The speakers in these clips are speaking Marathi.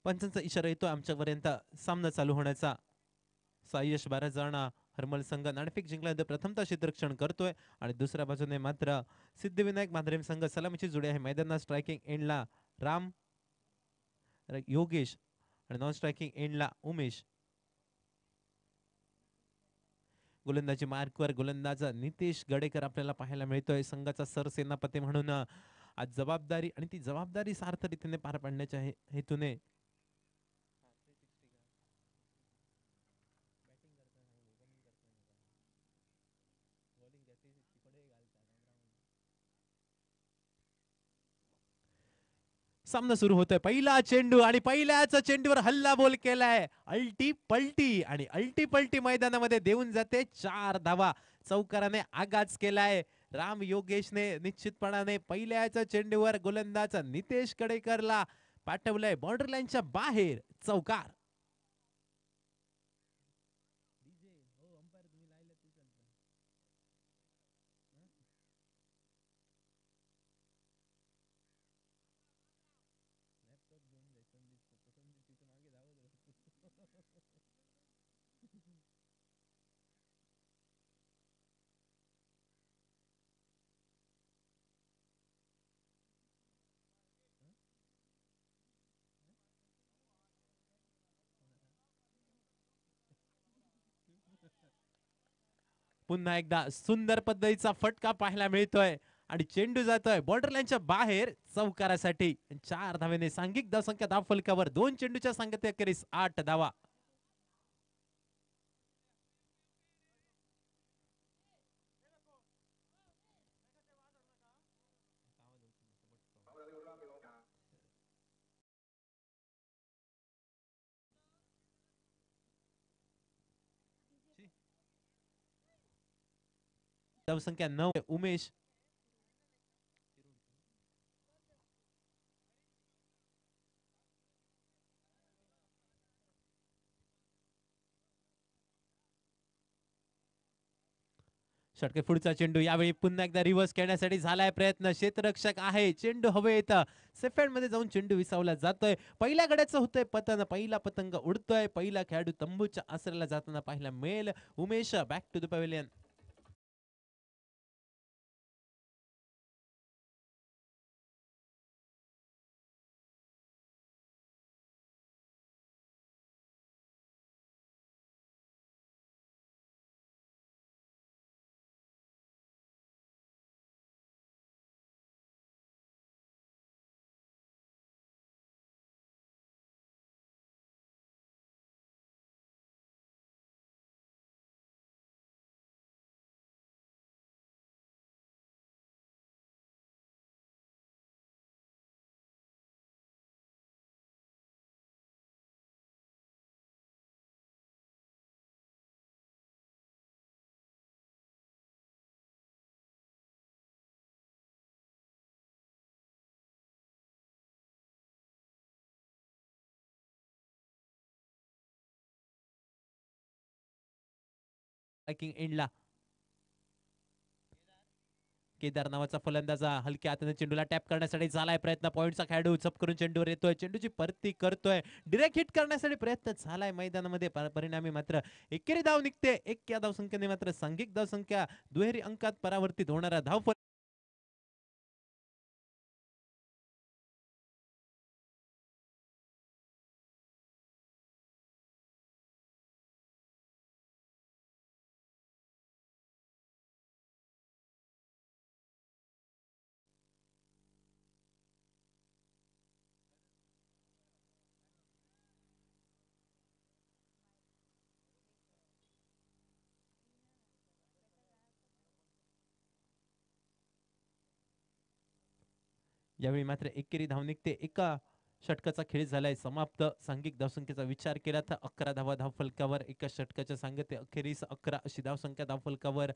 पंचांचा इशारा येतो आमच्यापर्यंत सामना चालू होण्याचा. सायश 12 जण हरमल संघ नाणेफेक जिंकल्यानंतर प्रथमतः क्षेत्ररक्षण करतोय आणि दुसऱ्या बाजूने मात्र सिद्धिविनायक मांद्रेम संघ सलामीची जोडी आहे. मैदानात स्ट्रायकिंग एंडला राम योगेश आणि नॉन स्ट्रायकिंग एंडला उमेश. गोलंदाजी मार्कवर गोलंदाज नितेश गडेकर आपल्याला पाहायला मिळतोय. संघाचा सरसेनापती म्हणून आज जबाबदारी आणि ती जबाबदारी सार्थ रीतीने पार पाडण्याच्या हेतूने सामना सुरू होतोय. पहिला चेंडू आणि पहिल्याच चेंडूवर हल्ला बोल केलाय. अल्टी पलटी आणि अल्टी पलटी मैदानामध्ये देऊन जाते 4 धावा. चौकाराने आगाज केलाय. राम योगेशने निश्चितपणाने पहिल्याच चेंडूवर गोलंदाज नितेश कडेकरला पाठवलंय बॉर्डर लाईनच्या बाहेर. चौकार. पुन्हा एकदा सुंदर पद्धतीचा फटका पाहायला मिळतोय आणि चेंडू जातोय बॉर्डर लाईनच्या बाहेर चौकारासाठी. 4 धावेने सांघिक धावसंख्या धावफलकावर 2 चेंडूच्या सांगते अखेरीस 8 धावा. धावसंख्या 9 उमेश. षटके पुढचा चेंडू यावेळी पुन्हा एकदा रिव्हर्स खेळण्यासाठी झालाय प्रयत्न. क्षेत्ररक्षक आहे. चेंडू हवेत सेफेंड मध्ये जाऊन चेंडू विसावला जातोय. पहिल्या गड्याचं होतंय पतन. पहिला पतंग उडतोय. पहिला खेळाडू तंबूच्या आसऱ्याला जाताना पाहायला मिळेल. Umesh back to the pavilion. एंडला केदार नावाचा फलंदाज हलक्या हाताने चेंडूला टॅप करण्यासाठी झालाय प्रयत्न. पॉईंटचा खेळाडू चप करून चेंडूवर येतोय. चेंडूची परती करतोय. डिरेक्ट हिट करण्यासाठी प्रयत्न झालाय मैदानामध्ये. परिणामी मात्र एकेरी धाव निघते. एक या धावसंख्येने मात्र सांघिक धावसंख्या दुहेरी अंकात परावर्तित होणारा धाव यावेळी मात्र एकेरी धाव निघते. एका षटकाचा खेळ झालाय समाप्त. सांघिक धावसंख्येचा विचार केला तर 11 धावा धावफलकावर. एका षटकाच्या सांगते अखेरीस 11 अशी धावसंख्या धावफलकावर.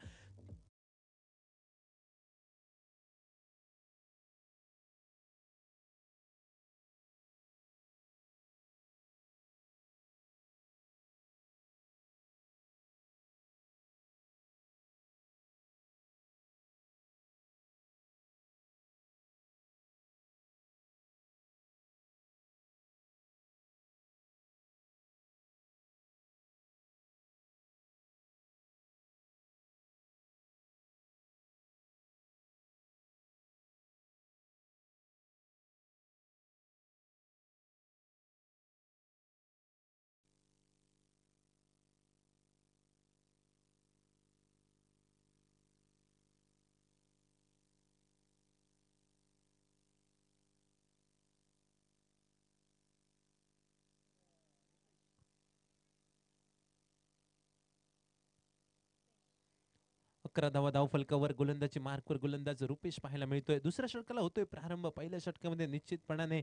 11 धावा धावफलकावर. गोलंदाजी मार्कवर गोलंदाज रुपेश पाहायला मिळतोय. दुसऱ्या षटकाला होतोय प्रारंभ. पहिल्या षटकामध्ये निश्चितपणाने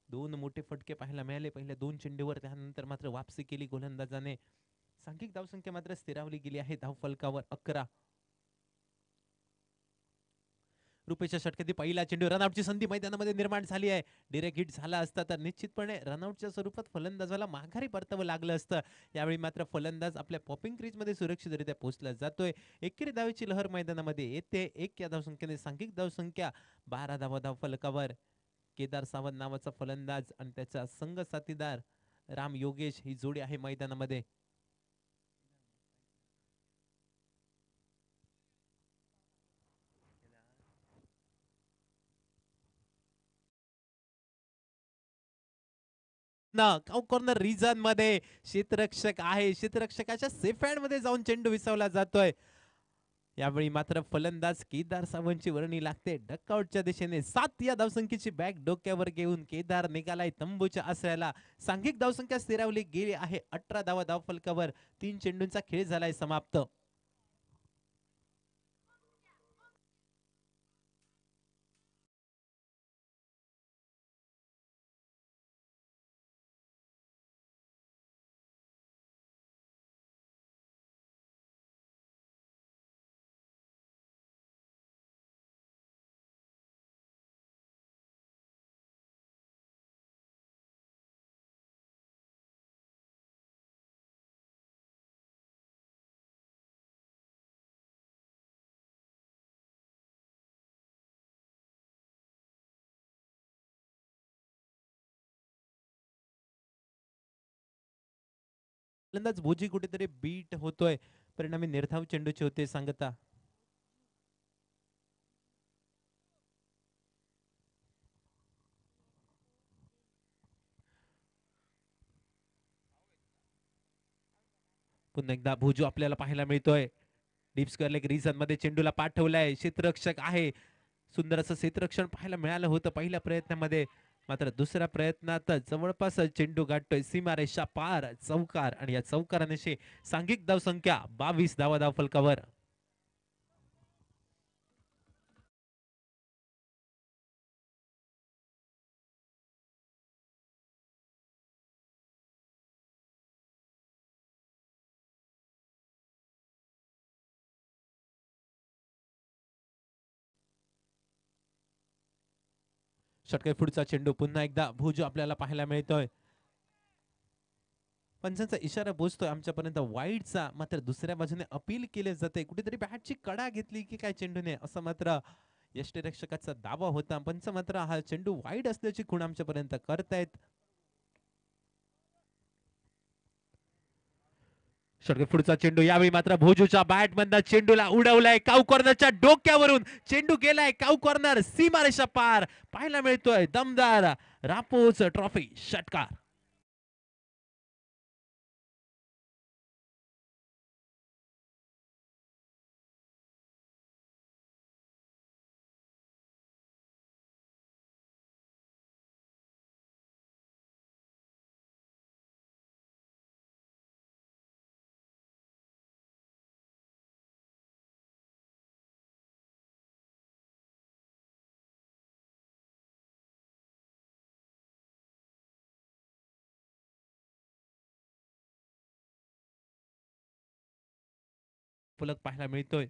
दोन मोठे फटके पाहायला मिळाले पहिल्या दोन चेंडूवर. त्यानंतर मात्र वापसी केली गोलंदाजाने. सांघिक धावसंख्या मात्र स्थिरावली गेली आहे धावफलकावर 11. रुपेशच्या षटकातील पहिला चेंडू. रनआउटची संधी मैदानामध्ये निर्माण झाली आहे. डिरेक्ट हिट झाला असता तर निश्चितपणे रनआउटच्या स्वरूपात फलंदाजाला माघारी परतावं लागलं असतं. यावेळी मात्र फलंदाज आपल्या पॉपिंग क्रीज मध्ये सुरक्षितरित्या पोहोचला जातोय. एकेरी धावेची लहर मैदानामध्ये येते. 1 या धावसंख्येने सांघिक धावसंख्या 12 धावा धावफलकावर. केदार सावंत नावाचा फलंदाज आणि त्याचा संघ साथीदार राम योगेश ही जोडी आहे मैदानामध्ये. कॉर्नर रिजन मध्ये क्षेत्ररक्षक आहे. क्षेत्ररक्षकाच्या सेफ हँड मध्ये जाऊन चेंडू विसावला जातोय. यावेळी मात्र फलंदाज केदार सावंतची वर्णी लागते. डकआउटच्या दिशेने 7 या धावसंख्येची बॅग डोक्यावर घेऊन केदार निघालाय तंबूच्या आश्रयाला. सांघिक धावसंख्या स्थिरावली गेली आहे 18 धावा धावफलकावर. 3 चेंडूंचा खेळ झालाय समाप्त. फलंदाज भोजी कुठेतरी बीट होतोय. परिणामी निर्धाव चेंडूचे होते सांगता. पुन्हा एकदा भोजू आपल्याला पाहायला मिळतोय. डीप स्क्वेअर लेग रिजन मध्ये चेंडूला पाठवलाय. क्षेत्ररक्षक आहे. सुंदर असं क्षेत्ररक्षण पाहायला मिळालं होतं पहिल्या प्रयत्नामध्ये. मात्र दुसऱ्या प्रयत्नात जवळपास चेंडू गाठतोय सीमारेषा पार. चौकार आणि या चौकाराने सांघिक धावसंख्या 22 धावा धावफलकावर. षटके पुढचा चेंडू. पुन्हा एकदा भोजू आपल्याला पाहायला मिळतोय. पंचांचा इशारा पोहोचतोय आमच्यापर्यंत वाईडचा. मात्र दुसऱ्या बाजूने अपील केले जाते. कुठेतरी बॅटची कडा घेतली की काय चेंडूने असं मात्र यष्टीरक्षकाचा दावा होता. पंच मात्र हा चेंडू वाईड असल्याची खूण आमच्यापर्यंत करतायत. षटके पुढचा चेंडू. यावेळी मात्र भोजूच्या बॅट मधनं चेंडूला उडवलाय. काऊ कॉर्नरच्या डोक्यावरून चेंडू गेलाय काऊ कॉर्नर सीमारेषा पार. पाहायला मिळतोय दमदार रापोच ट्रॉफी षटकार. फलक पाहायला मिळतोय.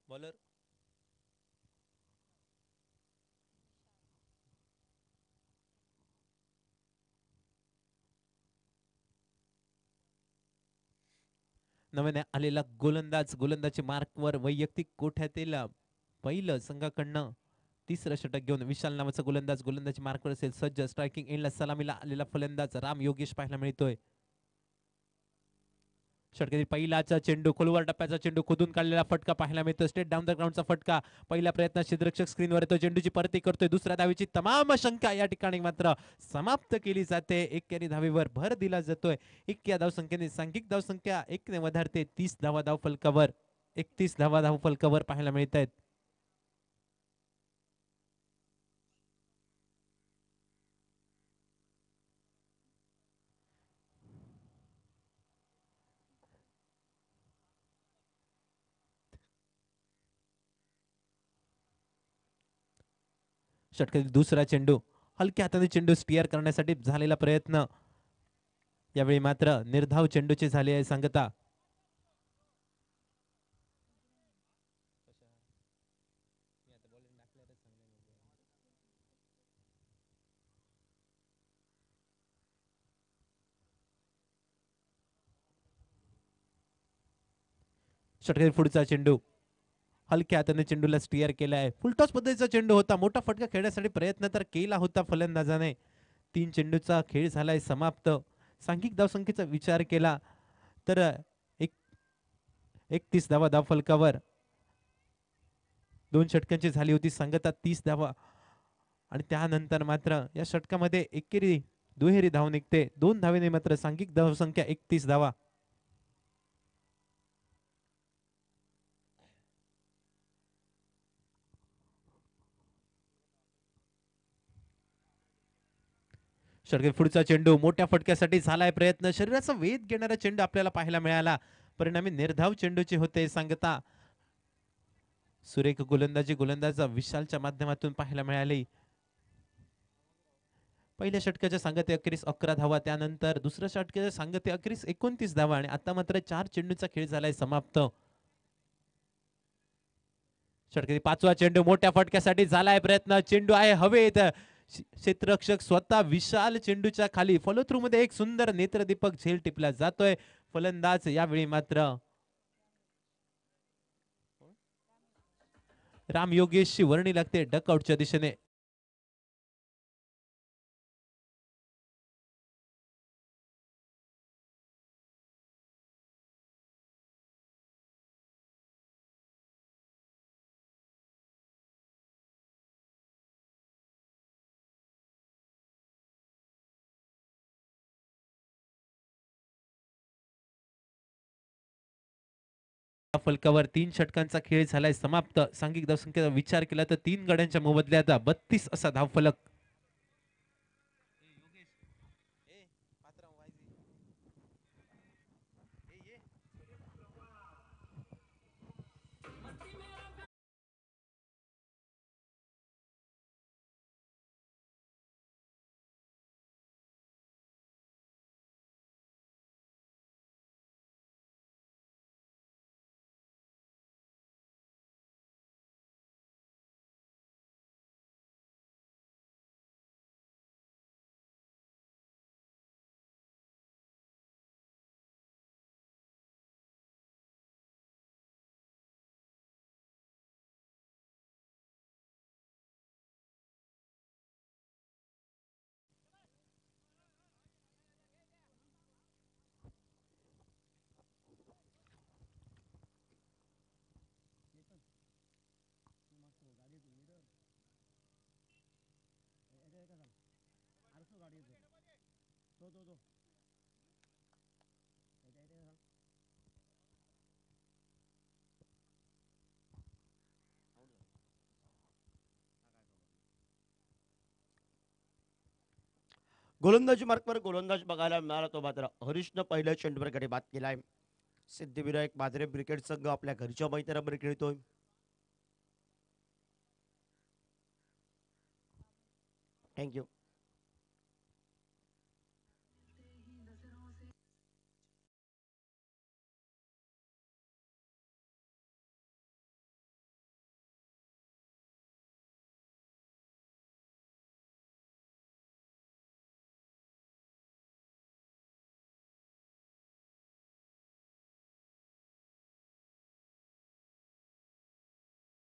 बॉलर नव्याने आलेला गोलंदाजी मार्कवर वैयक्तिक कोठ्यातील पहिलं संघाकडनं तिसरं षटक घेऊन विशाल नावाचा गोलंदाजी मार्कवर असेल सज्ज. स्ट्रायकिंग एंडला सलामीला आलेला फलंदाज राम योगेश पाहायला मिळतोय. षटकातील पहिलाचा चेंडू खोलवर टप्प्याचा चेंडू खोदून काढलेला फटका पाहायला मिळतो. स्टेट डाऊन द ग्राउंडचा फटका. पहिल्या प्रयत्नात क्षेत्ररक्षक स्क्रीनवर येतो. चेंडूची परती करतोय. दुसऱ्या धावेची तमाम शंका या ठिकाणी मात्र समाप्त केली जाते. एक्क्यानी धावेवर भर दिला जातोय. इतक्या धावसंख्येने सांघिक धावसंख्या 1 ने वधारते. 30 धावा धावफलकावर 31 धावा धावफलकावर पाहायला मिळत आहेत. षटकातील दुसरा चेंडू हलक्या हाताने चेंडू स्टिअर करण्यासाठी झालेला प्रयत्न. यावेळी मात्र निर्धाव चेंडूची झाली आहे सांगता. षटकातील पुढचा चेंडू हलक्या हाताने चेंडूला स्टिअर केला आहे. फुलटॉस पद्धतीचा चेंडू होता. मोठा फटका खेळण्यासाठी प्रयत्न तर केला होता फलंदाजाने. 3 चेंडूचा खेळ झालाय समाप्त. सांघिक धावसंख्येचा विचार केला तर 31 धावा धावफलकावर 2 षटकांची झाली होती सांगता 30 धावा. आणि त्यानंतर मात्र या षटकामध्ये एकेरी दुहेरी धाव निघते. 2 धावेने मात्र सांघिक धावसंख्या 31 धावा. षटकातील पुढचा चेंडू मोठ्या फटक्यासाठी झालाय प्रयत्न. शरीराचा वेध घेणारा चेंडू आपल्याला पाहायला मिळाला. परिणामी निर्धाव चेंडूची होते सांगता. सुरेख गोलंदाजी गोलंदाज विशालच्या माध्यमातून पाहायला मिळाली. पहिल्या षटकाच्या सांगते अखेरीस 11 धावा. त्यानंतर दुसऱ्या षटकाच्या सांगते अखेरीस 29 धावा. आणि आता मात्र 4 चेंडूचा खेळ झालाय समाप्त. षटकातील पाचवा चेंडू मोठ्या फटक्यासाठी झालाय प्रयत्न. चेंडू आहे हवेत. क्षेत्ररक्षक स्वतः विशाल चेंडूच्या खाली फॉलो थ्रू मध्ये एक सुंदर नेत्रदीपक झेल टिपला जातोय. फलंदाज यावेळी मात्र राम योगेशची वर्णी लागते डकआउटच्या दिशेने. फलकावर 3 षटकांचा खेळ झालाय समाप्त. सांघिक धावसंख्येचा विचार केला तर 3 गड्यांच्या मोबदल्यात 32 असा धावफलक. गोलंदाजी मार्कवर गोलंदाज बघायला मिळाला तो मात्र हरीशनं पहिल्या चेंडूवर गडी बाद केलाय. सिद्धिविनायक मात्रे ब्रिगेड संघ आपल्या घरच्या मैदानावर खेळतोय. थँक्यू.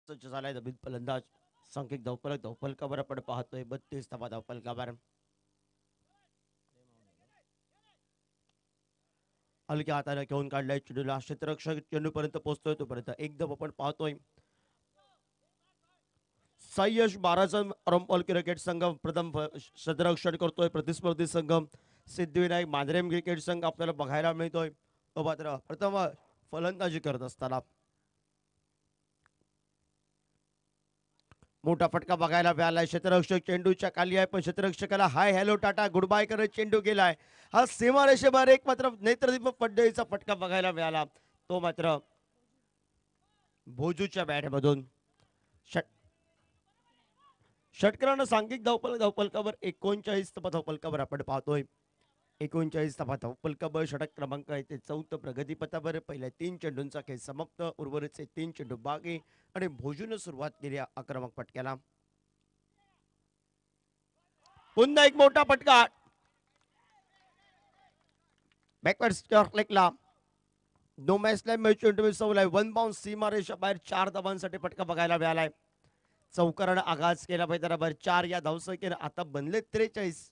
सज्ज झालाय नवीन फलंदाज. सांघिक धावफलकावर आपण पाहतोय 32 धावा धावफलकावर. हलक्या हाताने घेऊन काढलाय चेंडूला, क्षेत्ररक्षक चेंडूपर्यंत पोहोचतोय तोपर्यंत एकदम आपण पाहतोय सायश बाराचा रॉम्पॉल क्रिकेट संघ प्रथम क्षेत्ररक्षण करतोय. प्रतिस्पर्धी संघ सिद्धिविनायक मांजरेम क्रिकेट संघ आपल्याला बघायला मिळतोय. तो मात्र प्रथम फलंदाजी करत असताना मोठा फटका बघायला मिळालाय. क्षेत्ररक्षक चेंडूच्या खाली आहे, पण क्षेत्ररक्षकाला hi hello tata good bye करत चेंडू गेलाय. हा सीमारेषेबाहेर एक मात्र नेत्रदीप पडळीचा फटका बघायला मिळाला. तो मात्र भोजूच्या बॅटमधून षटकरानं सांघिक धावपलकावर 39 धावपलकावर आपण पाहतोय. 39 धावपलकावर षटक क्रमांक आहे ते 4 प्रगतीपथावर. पहिल्या 3 चेंडूंचा खेळ समाप्त, उर्वरितचे 3 चेंडू बाकी आणि भोजून सुरुवात केली आक्रमक फटक्याला. पुन्हा एक मोठा फटका बॅकवर्ड लेगला नो मॅचला चेंडू मिसवलाय. 1 बाउन्स सीमारेषा बाहेर 4 धावांसाठी फटका बघायला मिळालाय. चौकारानं आगाज केला पाहिजे बरोबर 4 या धावसंख्येनं आता बनले 43.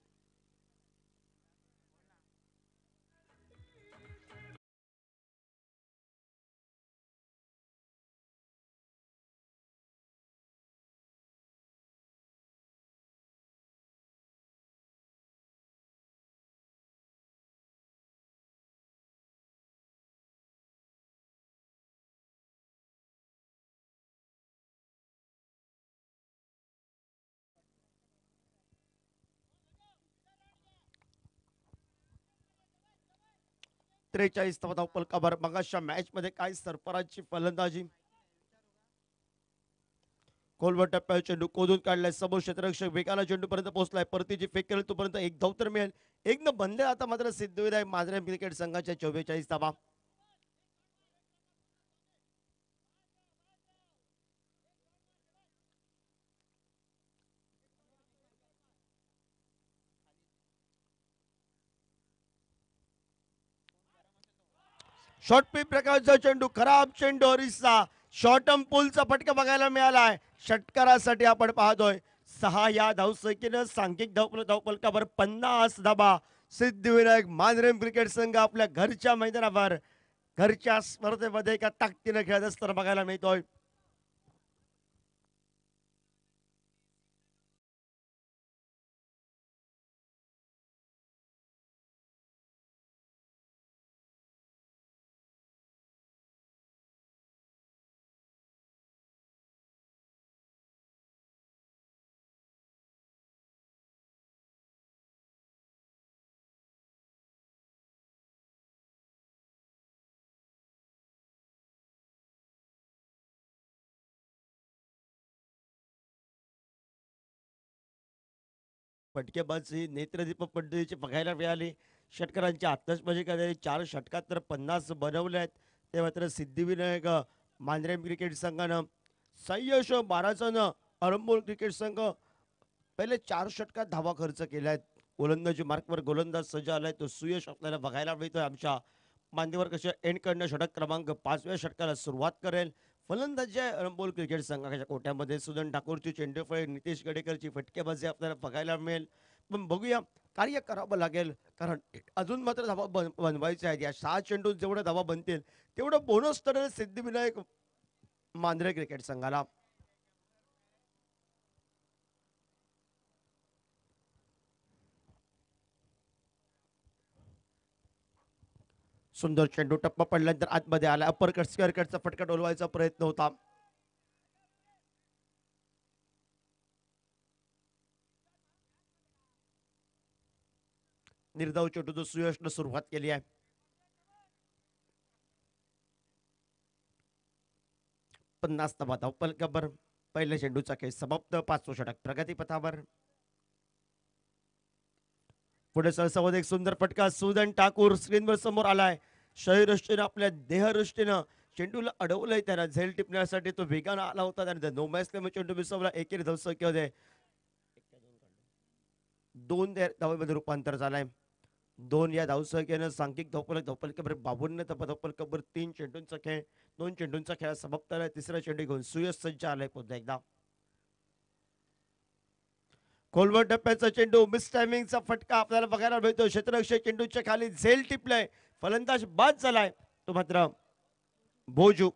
धावपलकावर मगाशा मॅच मध्ये काय सरफराजची फलंदाजी. खोलवर टप्प्यावर चेंडू कोदून काढलाय. समोर क्षेत्ररक्षक वेगाला चेंडू पर्यंत पोहोचलाय. परतीची फेक केली तोपर्यंत एक धाव तर मिळेल. एक न बनले आता मात्र सिद्धिविनायक मांजरेम क्रिकेट संघाच्या 44 धावा. शॉर्ट पी प्रकारचा चेंडू खराब चेंडू हरीशचा शॉर्टम पुलचा फटका बघायला मिळालाय. षटकारासाठी आपण पाहतोय 6 या धावसंख्येनं सांघिक धावपलकावर 50 धाबा. सिद्धिविनायक मांजरेम क्रिकेट संघ आपल्या घरच्या मैदानावर घरच्या स्पर्धेमध्ये एका ताकदीनं खेळत असताना बघायला मिळतोय. फटकेबाजी नेत्रदीप पद्धतीची बघायला मिळाली. षटकारांची आत्ताच करणारे 4 षटकात तर 50 बनवले आहेत. ते मात्र सिद्धिविनायक मांजरेम क्रिकेट संघानं सयश 12 अरंबोल क्रिकेट संघ पहिले 4 षटकात धावा खर्च केल्यात. गोलंदाजी मार्कवर गोलंदाज सज्ज आलाय तो सुयश आपल्याला बघायला मिळतोय. आमच्या मांडीवर कशा एंड करणं षटक क्रमांक 5व्या षटकाला सुरुवात करेल. फलंदाजी अरंबोल क्रिकेट संघाच्या कोट्यामध्ये सुदन ठाकूरची चेंडूफळे, नितेश गडेकरची फटकेबाजी आपल्याला बघायला मिळेल. पण बघूया कार्य करावं लागेल कारण अजून मात्र धावा बनवायच्या आहेत. या 6 चेंडूत जेवढ्या धावा बनतील तेवढं बोनस ठरेल सिद्धिविनायक मांजरे क्रिकेट संघाला. सुंदर चेंडू टप्पा पडल्यानंतर आतमध्ये आला. अप्पर कट स्क्वेअर कटचा फटका डोलवायचा प्रयत्न होता. निर्धाव चेंडू सुयशनं सुरुवात केली आहे. पन्नास धावपलकावर पहिल्या चेंडूचा खेळ समाप्त. 5वं षटक प्रगतीपथावर. पुढे सरसावत एक सुंदर फटका सुदन ठाकूर स्क्रीनवर समोर आलाय. शरीरदृष्टीनं आपल्या देहदृष्टीनं चेंडूला अडवलंय. त्याला झेल टिपण्यासाठी तो वेगानं आला होता. त्यानंतर नो मॅच चेंडू मिसवला. एकेरी धावसंख्येमध्ये 2 धावेमध्ये रूपांतर झालंय. 2 या धावसंख्येनं सांघिक धावपलकावर 52 धावपलकावर 3 चेंडूंचा खेळ 2 चेंडूंचा खेळ समाप्त झाला. तिसरा चेंडू घेऊन सुयश सज्ज आलाय पुन्हा एकदा. खोलवर टप्प्याचा चेंडू मिस टायमिंगचा फटका आपल्याला बघायला मिळतो. क्षेत्ररक्षक चेंडूच्या खाली झेल टिपलंय. फलंदाज बाद झालाय तो मात्र भोजू.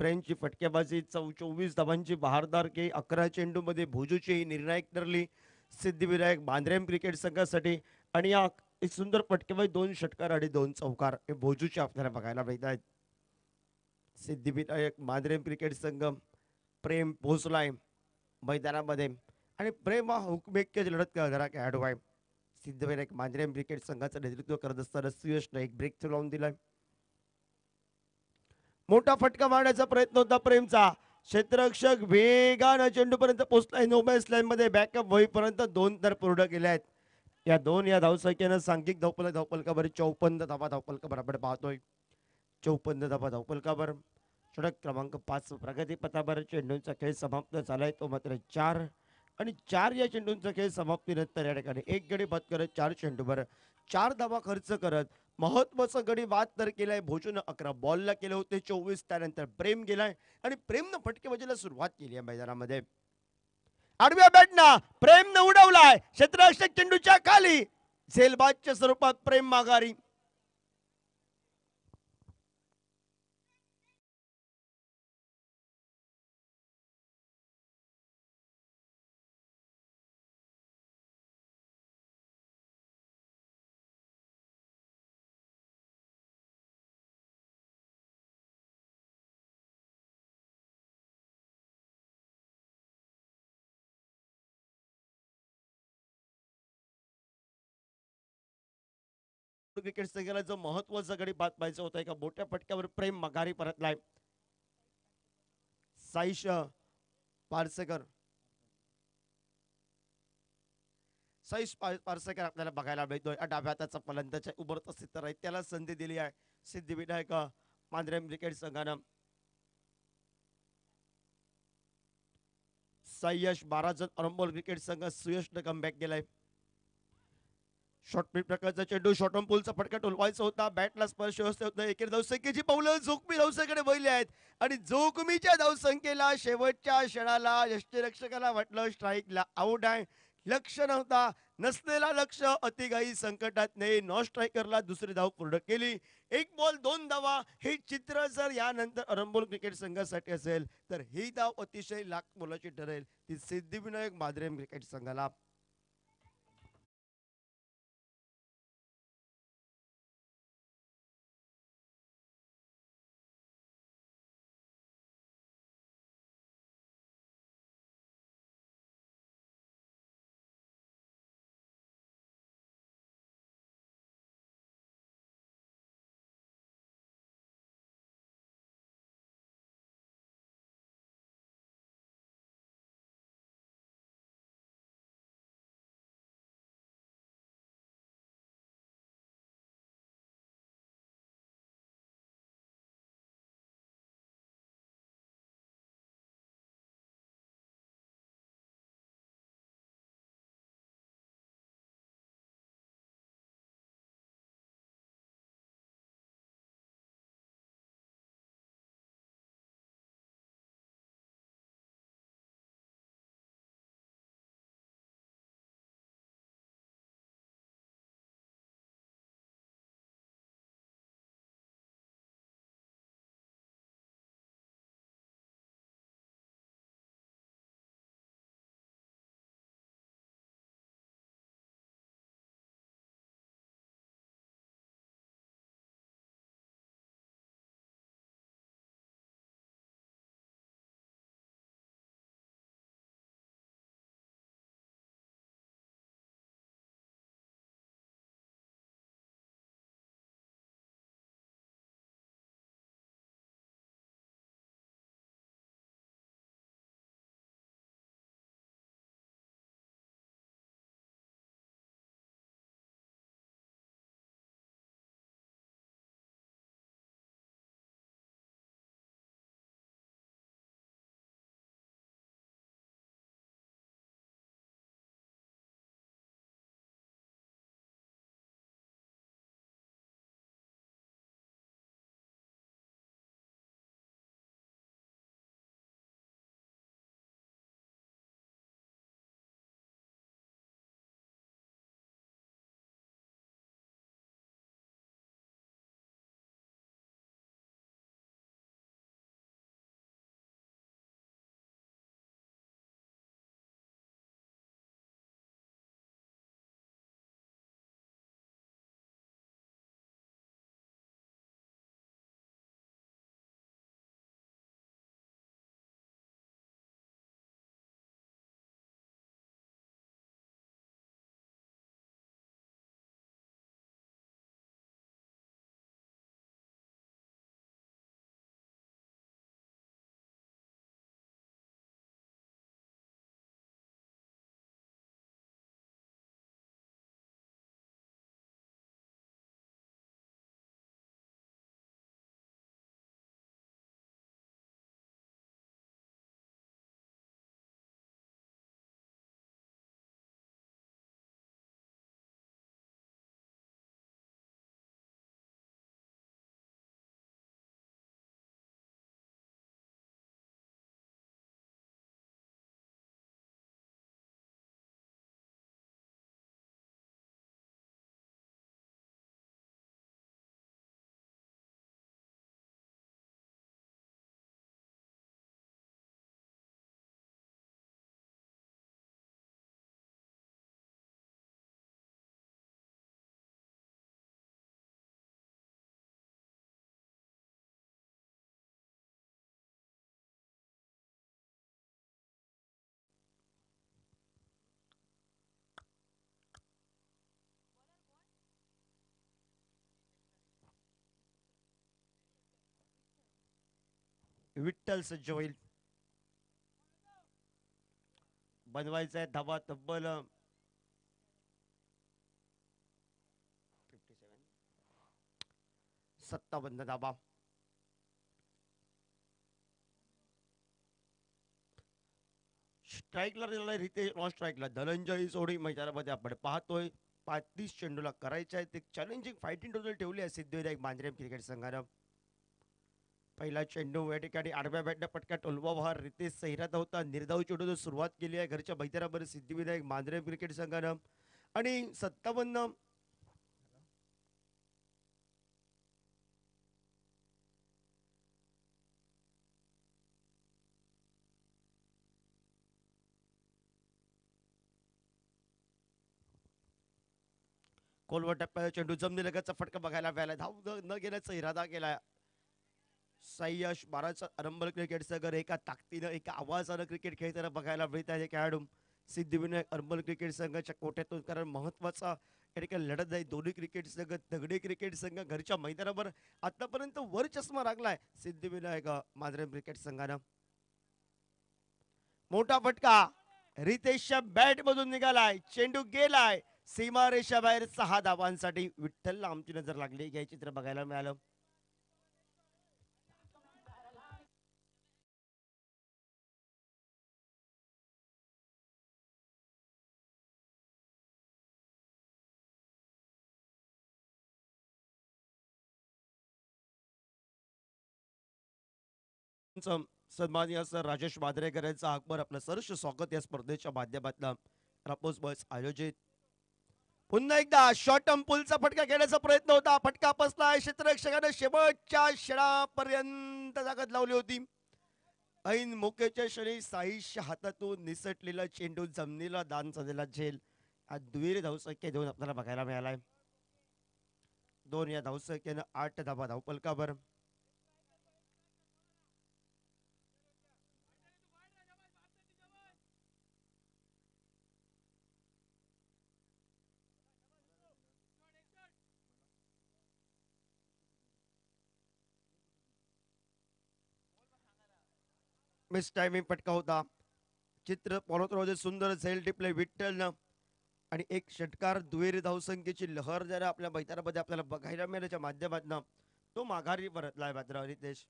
प्रेमची फटकेबाजी 24 धावांची बहारदार के 11 चेंडूमध्ये भोजूची ही निर्णायक ठरली सिद्धिविनायक मांजरेम क्रिकेट संघासाठी. आणि या एक सुंदर फटकेबाजी 2 षटकार आणि 2 चौकार हे भोजूचे आपल्याला बघायला मिळत आहेत. सिद्धिविनायक मांजरेम क्रिकेट संघ प्रेम पोहोचलाय मैदानामध्ये आणि प्रेम हा हुकमेकची लढत करणारा खेळाडू आहे. सिद्धिविनायक मांजरेम क्रिकेट संघाचं नेतृत्व करत असताना सुयशने एक ब्रेक थ्रू लावून दिलाय. मोठा फटका मारण्याचा प्रयत्न होता प्रेमचा. क्षेत्ररक्षक वेगानं चेंडूपर्यंत पोहोचलाय. नो बॅस लाईन मध्ये बॅकअप होईपर्यंत 2 तर पूर्ण केले आहेत. या धावसंख्येनं सांघिक धावफलकावर 54 धावा धावफलकावर आपण पाहतोय. 54 धावा धावफलकावर षटक क्रमांक 5 प्रगतीपथावर चेंडूंचा खेळ समाप्त झालाय तो मात्र 4 आणि 4 या चेंडूंचा खेळ समाप्तीनंतर या ठिकाणी 1 गडी बाद करत 4 चेंडूवर 4 धावा खर्च करत महत्वाचा गडी बाद तर केलाय भोजूनं. 11 बॉलला केले होते 24. त्यानंतर प्रेम गेलाय आणि प्रेमनं फटकेबाजीला सुरुवात केली आहे मैदानामध्ये. आडव्या बॅटना प्रेमनं उडवलाय क्षेत्ररक्षक चेंडूच्या खाली. झेलबादच्या स्वरूपात प्रेम माघारी. क्रिकेट संघाला जो महत्वाचा गडी बाद पाहिजे होता एका मोठ्या फटक्यावर प्रेम माघारी परतलाय. साईश पारसेकर पारसेकर आपल्याला बघायला मिळतोय. डाव्या हाताचा फलंदाज उभरता सिद्ध आहे त्याला संधी दिली आहे सिद्धिविनायक मांजरेम क्रिकेट संघानं. सायश 12 जण अरंबोल क्रिकेट संघ सुयशनं कमबॅक केलाय. शॉर्ट प्रकारचा चेंडू शॉर्ट ऑन पूलचा फटका टोलवायचा होता. बॅटला स्पर्श व्यवस्थित होत नाही. एकेर धावसंख्येची पावलं जोखमी धावसंख्येकडे वळली आहेत आणि जोखमीच्या धावसंख्येला शेवटच्या क्षणाला यष्टीरक्षकाला वाटलं स्ट्राईकला आउट आहे. लक्ष नव्हता. नसलेला लक्ष अतिघाई संकटात नाही. नॉन स्ट्रायकरला दुसरी धाव पूर्ण केली. 1 बॉल 2 धावा हे चित्र जर यानंतर अरंबोल क्रिकेट संघासाठी असेल तर ही धाव अतिशय लाख मोलाची ठरेल. ती सिद्धिविनायक मांजरेम क्रिकेट संघाला विठ्ठल सज्ज होईल. बनवायचा आहे धावा तब्बल 57 धाबा. स्ट्राईकला दिलेला रितेश नॉन स्ट्राईकला धनंजय सोडी मैदानामध्ये आपण पाहतोय. 35 चेंडूला करायचे आहे. एक चॅलेंजिंग फायटिंग टोटल ठेवली आहे सिद्धिविनायक मांजरेम क्रिकेट संघानं. पहिला चेंडू या ठिकाणी आडव्या बॅटने पटका टोलवा बहार रितेश सैरात होता. निर्धाव चेंडूने सुरुवात केली आहे घरच्या मैदानावर सिद्धिविनायक मांजरेम क्रिकेट संघानं. आणि 57 कोलवर टप्प्याचा चेंडू जमनीलगतचा फटका बघायला मिळाला. धाव न घेण्याचा इरादा केलाय. सयश 12चा अरंबल क्रिकेट संघ एका ताकदीनं एका आवाजानं क्रिकेट खेळताना बघायला मिळत आहे खेळाडू सिद्धिविनायक अरंबल क्रिकेट संघाच्या कोट्यातून. कारण महत्वाचा या ठिकाणी लढत आहे. दोन्ही क्रिकेट संघ दगडे क्रिकेट संघ घरच्या मैदानावर आतापर्यंत वर चष्मा लागलाय सिद्धिविनायक मांजरेम क्रिकेट संघानं. मोठा फटका रितेशच्या बॅट मधून निघालाय. चेंडू गेलाय सीमारेषा बाहेर. 6 धावांसाठी विठ्ठलला आमची नजर लागली हे चित्र बघायला मिळालं. सन्माननीय सर राजेश मांजरेकर यांचं अकबर आपलं सरस स्वागत या स्पर्धेच्या माध्यमातून रापोस बॉयज आयोजित. पुन्हा एकदा शॉर्ट टर्म पुलचा फटका घेण्याचा प्रयत्न होता. फटका पसला. क्षेत्ररक्षकाने शेवटच्या क्षणापर्यंत ताकद लावली होती. ऐन मोकेच्या क्षणी साईशच्या हातातून निसटलेला चेंडू जमिनीला दान झालेला झेल दुहेरी धावसंख्या देऊन आपल्याला बघायला मिळालाय. 2 या धावसंख्येनं 8 धावा धावपलकावर. मिस टायमिंग फटका होता. चित्र पॉलोत्रोजे सुंदर झेल टिपले विठ्ठलनं. आणि एक षटकार दुहेरी धावसंख्येची लहर जरा आपल्या मैदानामध्ये आपल्याला बघायला मिळाल्याच्या माध्यमातून तो माघारी परतलाय मात्र रितेश.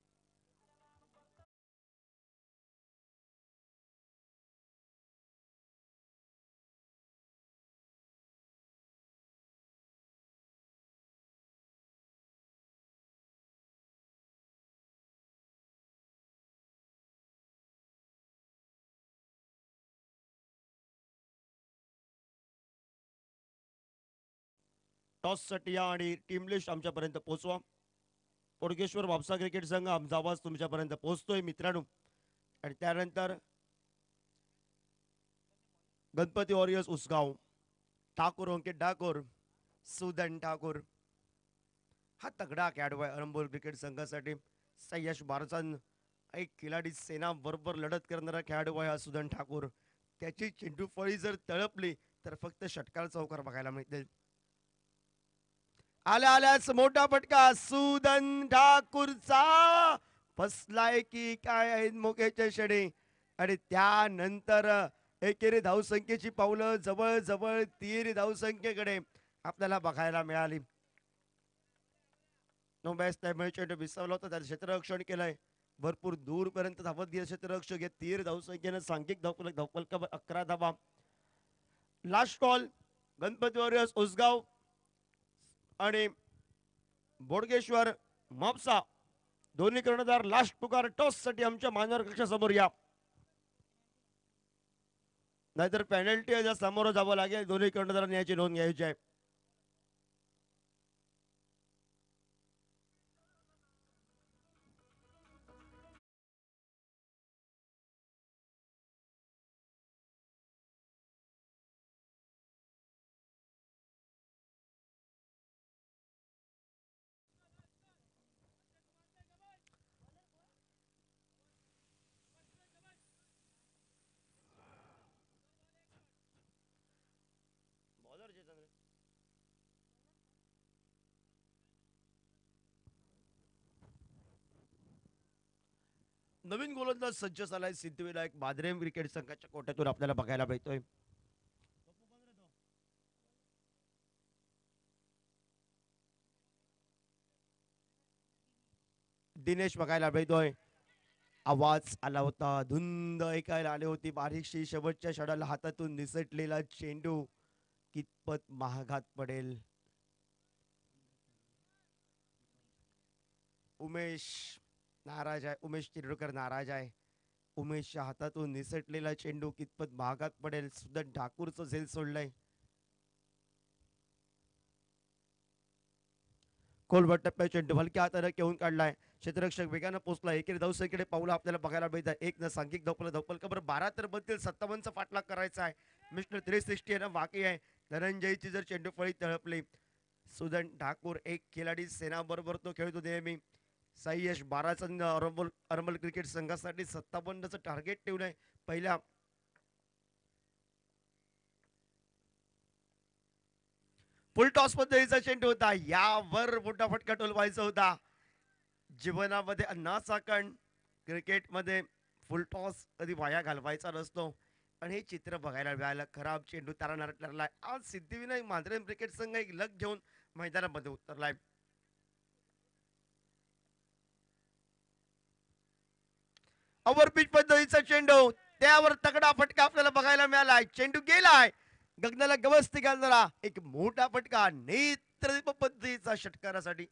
टॉस साठी या आणि टीम लिस्ट आमच्यापर्यंत पोहोचवा. पोडगेश्वर वापसा क्रिकेट संघ आमचा आवाज तुमच्यापर्यंत पोहोचतोय मित्रांनो. आणि त्यानंतर गणपती वॉरियर्स उसगाव ठाकूर अंकित ठाकूर सुदन ठाकूर हा तगडा खेळाडू आहे अरंबोल क्रिकेट संघासाठी. सयश बारचन एक खिलाडी सेना बरोबर लढत करणारा खेळाडू आहे हा सुदन ठाकूर. त्याची चेंडू फळी जर तळपली तर फक्त षटकार चौकार बघायला मिळतील. आल्या आल्याच मोठा फटका सुदन ठाकूरचा फसलाय की काय आहे मोकेच्या क्षणी. आणि त्यानंतर एकेरी धावसंख्येची पावलं जवळ जवळ तिहेरी धावसंख्येकडे आपल्याला बघायला मिळाली. नो बॅस त्यामुळे चेंडू विसवला होता. त्याचं क्षेत्ररक्षण केलंय. भरपूर दूरपर्यंत धावत गेलं क्षेत्ररक्षक. घेत तिहेरी धावसंख्येनं सांघिक धावफलकावर 11 धावा. Last call Ganpati warriors Usgaon आणि बोडगेश्वर म्हापसा दोन्ही कर्णधार लास्ट पुकार टॉस साठी आमच्या मानवर कक्षासमोर या. नाहीतर पेनल्टी समोर जावं लागेल. दोन्ही कर्णधारांनी याची नोंद घ्यायची आहे. नवीन गोलंदाज सज्ज झालाय सिद्धिविनायक मांजरेम क्रिकेट संघाच्या कोट्यातून आपल्याला बघायला मिळतोय. दिनेश बघायला मिळतोय. आवाज आला होता, धुंद ऐकायला आली होती, बारीकशी शेवटच्या षडाला हातातून निसटलेला चेंडू कितपत महागात पडेल. उमेश नाराज आहे, उमेश चिरोडकर नाराज आहे. उमेशच्या हातातून निसटलेला चेंडू कितपत महागात पडेल. सुदन ठाकूरचं झेल सोडलंय. खोलवर टप्प्यात चेंडू हलक्या हाताने घेऊन काढलाय. क्षेत्ररक्षक वेगानं पोहोचला. एकेरी धावसंख्येकडे पावलं आपल्याला बघायला मिळतात. एक न सांघिक धावपल खबर 12 तर बनतील. 57चा पाठलाग करायचा आहे. मिस्टर 360 यानं बाकी आहे. धनंजयची जर चेंडू फळी तळपली. सुदन ठाकूर एक खिलाडी सेना बरोबर तो खेळतो नेहमी. साई यश 12चा अरमल क्रिकेट संघासाठी 57चं टार्गेट ठेवलंय. पहिल्या फुल टॉस पद्धतीचा चेंडू होता. यावर मोठा फटका टोलवायचा होता. जीवनामध्ये अन्नाचाकण क्रिकेटमध्ये फुल टॉस कधी वाया घालवायचा नसतो आणि हे चित्र बघायला मिळालं. खराब चेंडू तारणारा ठरलाय. आज सिद्धिविनायक मांजरेम क्रिकेट संघ एक लग घेऊन मैदानामध्ये उतरलाय. ओव्हरपिच पद्धतीचा चेंडू, त्यावर तगडा फटका आपल्याला बघायला मिळालाय. चेंडू गेलाय गगनाला गवसती घालणारा एक मोठा फटका नेत्रदीप पद्धतीचा षटकारासाठी.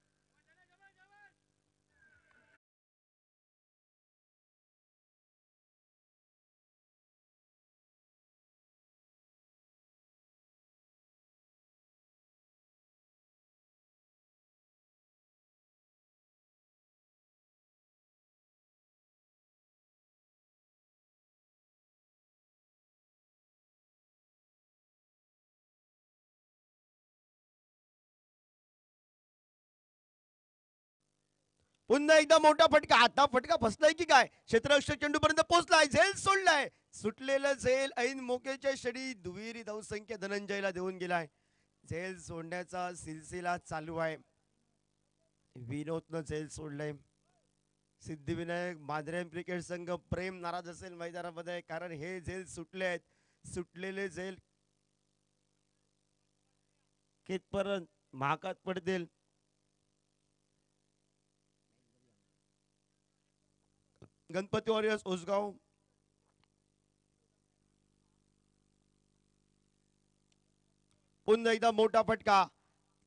पुन्हा एकदा मोठा फटका. आता फटका फसलाय की काय? क्षेत्ररक्षक चेंडू पर्यंत पोहोचलाय. झेल सोडलाय. सुटलेलं झेल ऐन मोकेच्या क्षणी दुहेरी धावसंख्या धनंजयला देऊन गेलाय. झेल सोडण्याचा सिलसिला चालू आहे. विनोदनं झेल सोडलंय. सिद्धिविनायक मांजरेम क्रिकेट संघ प्रेम नाराज असेल मैदानामध्ये, कारण हे झेल सुटले आहेत. सुटलेले झेल कितपर्यंत महागात पडतील. गणपती वॉरियर्स ओसगाव पुन्हा एकदा मोठा फटका.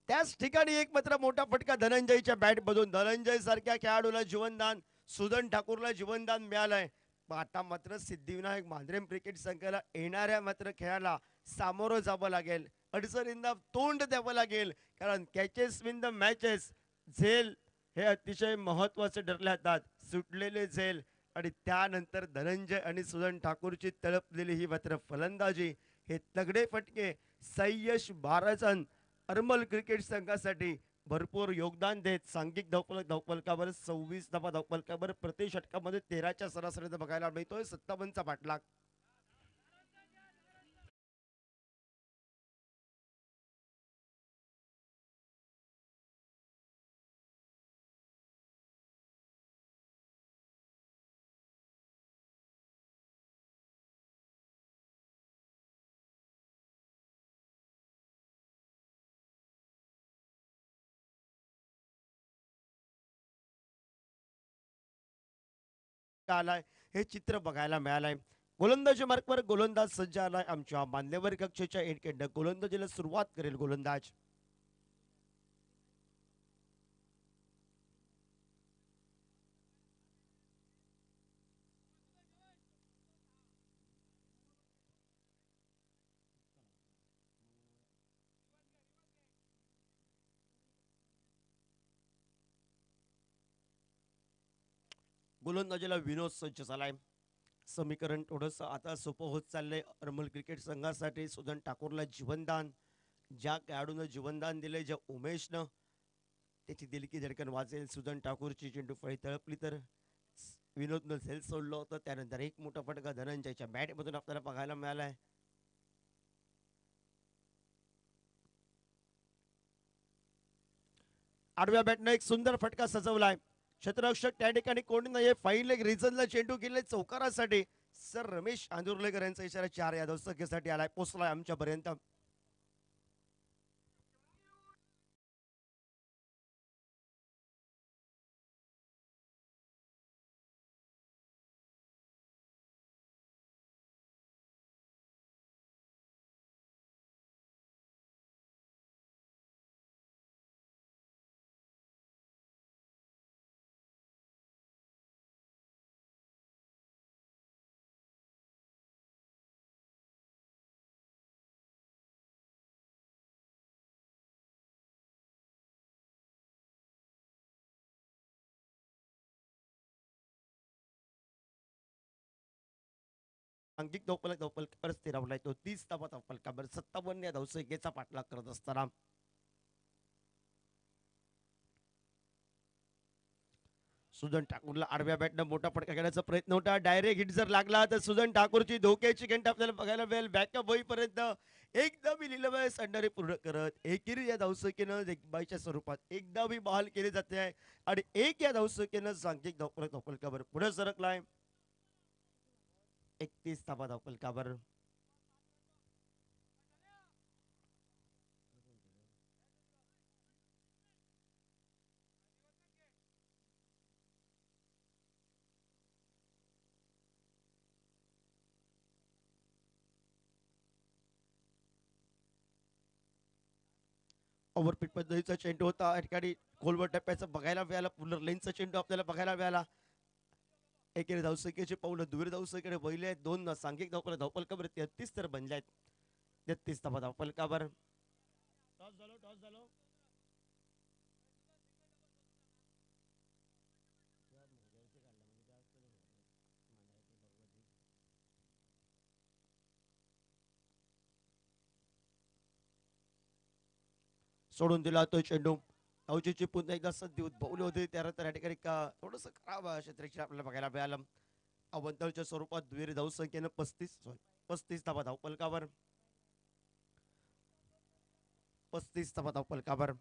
त्याच ठिकाणी एक मात्र मोठा फटका धनंजयच्या बॅट मधून. धनंजय सारख्या खेळाडूला जीवनदान, सुदन ठाकूरला जीवनदान मिळालंय. आता मात्र सिद्धिविनायक मांजरेम क्रिकेट संघाला येणाऱ्या मात्र खेळाला सामोरं जावं लागेल. अडचणींना तोंड द्यावं लागेल, कारण कॅचेस विन द मॅचेस. झेल हे अतिशय महत्वाचे ठरले जातात. सुटलेले झेल आणि त्यानंतर धनंजय आणि सुदन ठाकूरची तळपलेली ही मात्र फलंदाजी, हे तगडे फटके सय्यश 12 अरमल क्रिकेट संघासाठी भरपूर योगदान देत सांघिक धावपलकावर 26 धावा धावपलकावर प्रति षटकामध्ये 13च्या सरासरीने बघायला मिळतोय. 57चा पाठलाग. आलाय हे चित्र बघायला मिळालंय. गोलंदाजी मार्कवर गोलंदाज सज्ज आलाय. आमच्या मान्यवर कक्षेच्या एंडकेंड गोलंदाजीला सुरुवात करेल गोलंदाज. गोलंदाजीला विनोद सज्ज झालाय. समीकरण थोडस आता सोपं होत चाललंय अरमल क्रिकेट संघासाठी. सुदन ठाकूरला जीवनदान, ज्या खेळाडूनं जीवनदान दिले, ज्या उमेशनं, त्याची दिलकी धडकन वाचेल. सुदन ठाकूरची चेंडू फळी तळपली तर विनोदनं झेल सोडलं होतं. त्यानंतर एक मोठा फटका धनंजयच्या बॅट मधून आपल्याला बघायला मिळालाय. आडव्या बॅटनं एक सुंदर फटका सजवलाय. क्षेत्ररक्षक त्या ठिकाणी कोणी नाहीये. फाईन लेग रिझनला चेंडू गेले चौकारासाठी. सर रमेश आंदुर्लेकर यांचा इशारा 4 या धावसंख्येसाठी आलाय, पोहोचलाय आमच्यापर्यंत. अंकित धावपलकर स्थिरावलाय तो 30 धावा धावपलकावर 57 या धावसंख्येचा पाठलाग करत असताना सुजन ठाकूरला आडव्या बॅटनं मोठा फटका घेण्याचा प्रयत्न होता. डायरेक्ट हिट जर लागला तर सुजन ठाकूरची धोक्याची घंटा आपल्याला बघायला मिळेल. बॅकअप होईपर्यंत एकदा लिलबाई संडारे पूर्ण करत एकेरी या धावसंख्येनं देखबाईच्या स्वरूपात एकदा बहाल केली जाते आहे आणि 1 या धावसंख्येनं सांघिक धावपलकावर पुढे सरकलाय. 31 धावा धावपलकावर. ओव्हरपीट पद्धतीचा चेंडू होता. या ठिकाणी खोलवर टप्प्याचा बघायला मिळाला. पुलर लेनचा चेंडू आपल्याला बघायला मिळाला. एकेरी धावसंख्येचे पाऊल दुहेरी धावसंख्येकडे वहिले आहेत. 2 सांघिक धावपलकावर 33 तर बनले आहेत. 33 धावा धावपलकावर. टॉस झालो. सोडून दिला तो चेंडू. अवचीची पुन्हा एकदा संधी उद्भवली होती. त्यानंतर या ठिकाणी थोडंसं खराब क्षेत्ररक्षण आपल्याला बघायला मिळालं. अवंतरच्या स्वरूपात दुहेरी धावसंख्येनं 35 धावा धावपलकावर. 35 धावा धावपलकावर.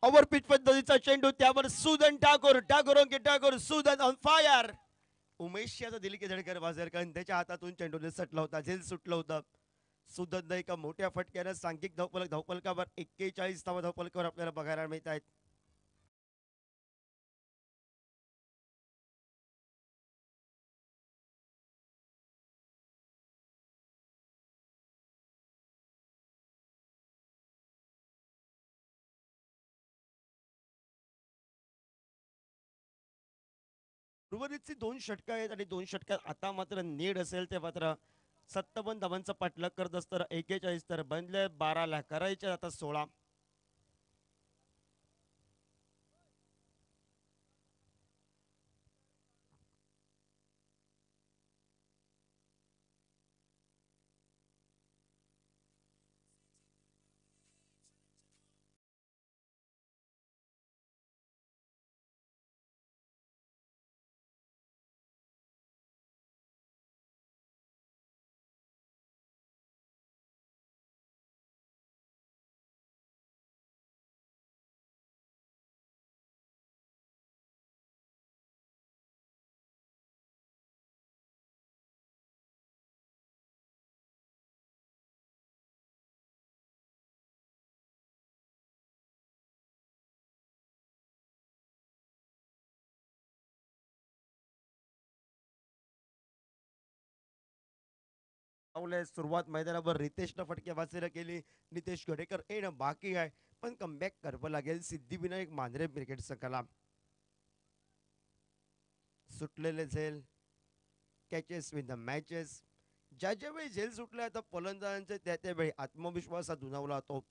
ओव्हरपिच पद्धतीचा चेंडू त्यावर सुदन ठाकूर सुदन ऑन फायर. उमेश याचा दिली की धडकर बाजारकर त्याच्या हातातून चेंडूने सटला होता. झेल सुटलं होतं. सुदन एका मोठ्या फटक्यानं सांघिक धावपलकावर 41 धावा धावपलकावर आपल्याला बघायला मिळत आहेत. उर्वरितचे 2 षटक आहेत आणि 2 षटकात आता मात्र नीड असेल ते मात्र 57 धावांचा पाठलाग करत असताना 41 तर बनले. 12ला करायचे आता 16. सुरुवात मैदानावर रितेशनं फटकेबाजी केली. नितेश गडेकर येणं बाकी आहे पण कमबॅक करावं लागेल सिद्धिविनायक मांजरे क्रिकेट संघाला. सुटलेले झेल कॅचेस विन द मॅचेस. ज्यावेळी झेल सुटले आता फलंदाजांचे त्यावेळी आत्मविश्वास हा दुणावला होतो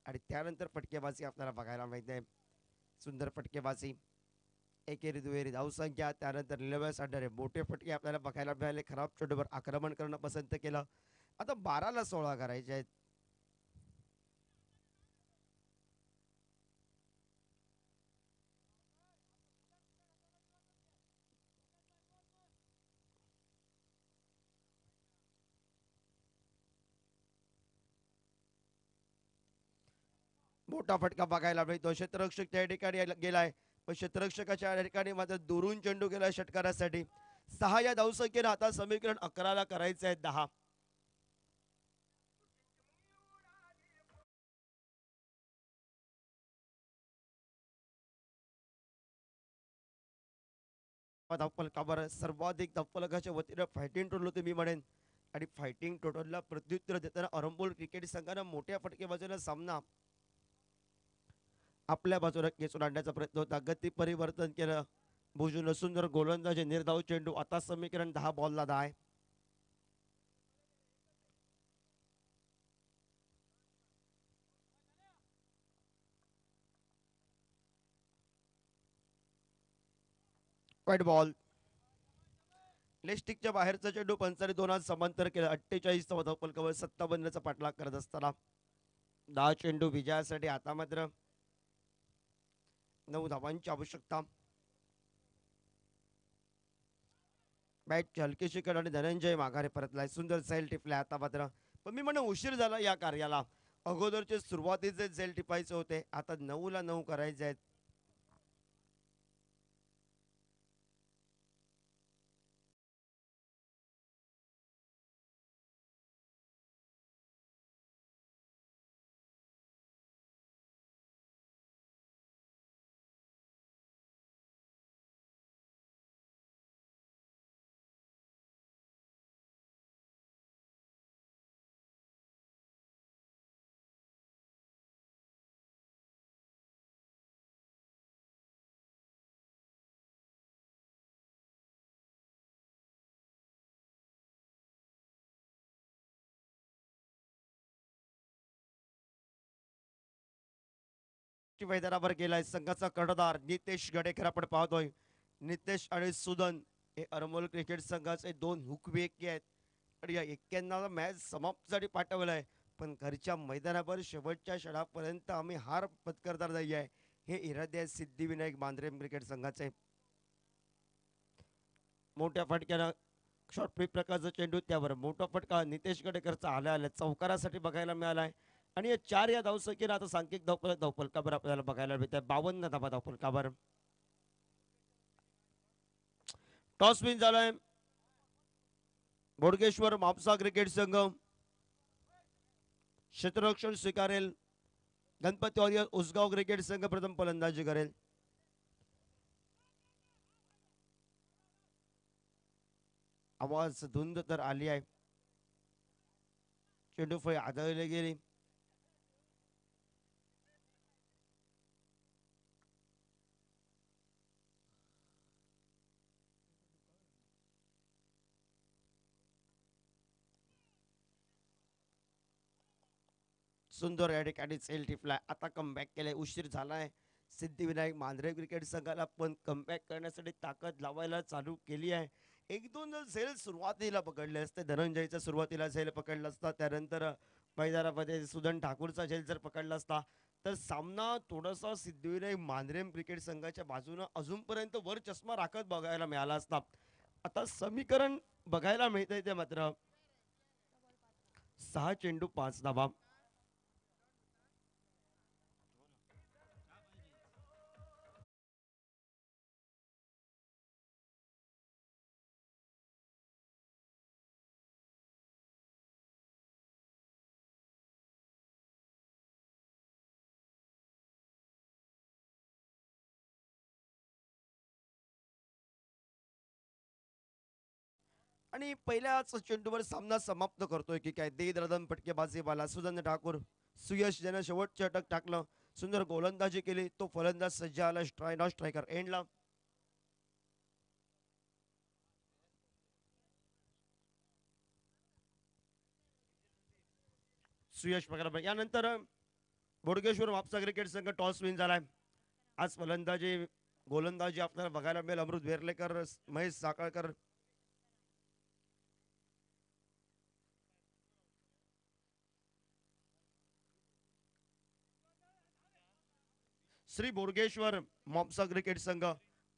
आणि त्यानंतर फटकेबाजी आपल्याला बघायला मिळते. सुंदर फटकेबाजी. एकेरी दुहेरी धावसंख्या त्यानंतर निलव्या सांडणारे मोठे फटके आपल्याला बघायला मिळाले. खराब चेंडूवर आक्रमण करणं पसंत केलं. आता 12ला 16 करायचे आहेत. मोठा फटका बघायला मिळतो. क्षेत्ररक्षक त्या ठिकाणी गेलाय, पण क्षेत्ररक्षकाच्या या ठिकाणी मात्र दुरून चेंडू गेलाय षटकारासाठी. 6 या धावसंख्येनं आता समीकरण 11ला करायचं आहे 10. धावफलकावर सर्वाधिक धावफलकाच्या वतीनं फायटिंग टोटल होते मी म्हणेन. आणि फायटिंग टोटलला प्रत्युत्तर देताना अरंबोल क्रिकेट संघानं मोठ्या फटकेबाजूला सामना आपल्या बाजूला खेचून आणण्याचा प्रयत्न होता. गती परिवर्तन केलं भुजून सुंदर गोलंदाजी निर्धाव चेंडू. आता समीकरण 10 बॉलला 10 आहे. White ball. लेस्टिकच्या बाहेरचा चेंडू पंचाने 2 हात समांतर केला. 48 धावफलकावर 57चा पाठलाग करत असताना 10 चेंडू विजयासाठी. आता मात्र 9 धावांची आवश्यकता. बॅटची हलकीशी कड आणि धनंजय माघारे परतलाय. सुंदर झेल टिपलाय आता मात्र. पण मी म्हणून उशीर झाला या कार्याला. अगोदरचे सुरुवातीचे झेल टिपायचे होते, आता 9ला 9 करायचे आहेत. मैदानावर गेलाय संघाचा कर्णधार नितेश गडेकर आपण पाहतोय. नितेश आणि सुदन हे अरमोल क्रिकेट संघाचे 2 हुकवेकी आहेत. आणि या 91 मॅच समाप्तीसाठी पाठवलंय, पण घरच्या मैदानावर शेवटच्या क्षणापर्यंत आम्ही हार पत्करणार नाही आहे हे इरादे आहेत सिद्धिविनायक मांजरेम क्रिकेट संघाचे. मोठ्या फटक्यानं शॉर्ट फ्लिप प्रकारचा चेंडू, त्यावर मोठा फटका नितेश गडेकरचा आला चौकारासाठी बघायला मिळालाय. आणि या 4 या धावसंख्येनं आता सांख्यिक धावफलकावर आपल्याला बघायला मिळत आहे 52 धावा धावफलकावर. टॉस विन झालाय बोडगेश्वर म्हापसा क्रिकेट संघ. क्षेत्ररक्षण स्वीकारेल गणपती वॉरियर उसगाव क्रिकेट संघ. प्रथम फलंदाजी करेल. आवाज धुंद तर आली आहे. चेंडू फळी आदळली गेली. सुंदर या ठिकाणी सेल टिपलाय. आता कमबॅक केलाय. उशीर झालाय सिद्धिविनायक मांजरे क्रिकेट संघाला, पण कमबॅक करण्यासाठी ताकद लावायला चालू केली आहे. 1-2 जर झेल सुरुवातीला पकडले असते, धनंजयचा सुरुवातीला झेल पकडला असता, त्यानंतर मैदानामध्ये सुदन ठाकूरचा झेल जर पकडला असता, तर सामना थोडासा सिद्धिविनायक मांजरेम क्रिकेट संघाच्या बाजूनं अजूनपर्यंत वर चष्मा राखत बघायला मिळाला असता. आता समीकरण बघायला मिळतंय ते मात्र 6 चेंडू 5 धावा. आणि पहिल्याच चेंडूवर सामना समाप्त करतोय की काय दे रदन फटकेबाजीवाला सुदन ठाकूर. सुयश ज्यानं शेवटचे अटक टाकलं, सुंदर गोलंदाजी केली. तो फलंदाज सज्ज आला स्ट्रायकर एंडला. सुयश प्रकार यानंतर बोडगेश्वर म्हापसा क्रिकेट संघ टॉस विन झालाय. आज फलंदाजी गोलंदाजी आपल्याला बघायला मिळेल अमृत वेर्लेकर, महेश साखळकर. श्री बोडगेश्वर म्हापसा क्रिकेट संघ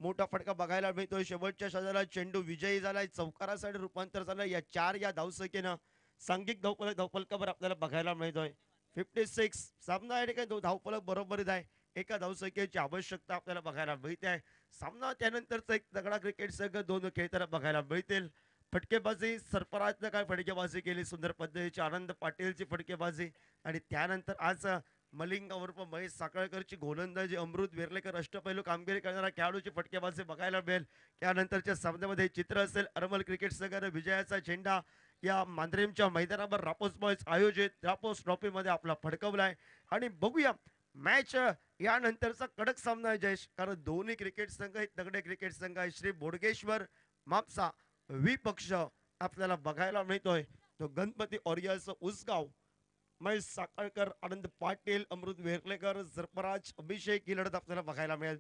मोठा फटका बघायला मिळतोय. शेवटच्या षटकाला चेंडू विजयी झालाय, चौकारासाठी रूपांतर झालं. या 4 या धावसंख्येनं सांघिक धावफलकावर आपल्याला बघायला मिळतोय 56 सामना या ठिकाणी धावफलक बरोबरीत आहे. एका धावसंख्येची आवश्यकता आपल्याला बघायला मिळते आहे. सामना त्यानंतरचा एक तगडा क्रिकेट संघ दोन खेळताना बघायला मिळतील. फटकेबाजी सरफराजनं काय फटकेबाजी केली सुंदर पद्धतीची, आनंद पाटीलची फटकेबाजी आणि त्यानंतर आज मलिंग उर्फ महेश साखळकरची गोलंदाजी, अमृत वेर्लेकर अष्टपैलू कामगिरी करणारा खेळाडूची फटकेबाजी बघायला मिळेल. त्यानंतरच्या सामन्यामध्ये चित्र असेल. अरमल क्रिकेट संघाने विजयाचा झेंडा या मांद्रेमच्या मैदानावर रापोस बॉयज आयोजित रापोस ट्रॉफीमध्ये आपला फडकवलाय आणि बघूया मॅच यानंतरचा कडक सामना आहे जयेश, कारण दोन्ही क्रिकेट संघ हे तगडे क्रिकेट संघ आहे. श्री बोडगेश्वर मापसा विपक्ष आपल्याला बघायला मिळतोय तो गणपती ऑरियल्स उसगाव. महेश साखळकर, आनंद पाटील, अमृत वेर्लेकर, सरफराज, अभिषेक ही लढत आपल्याला बघायला मिळेल.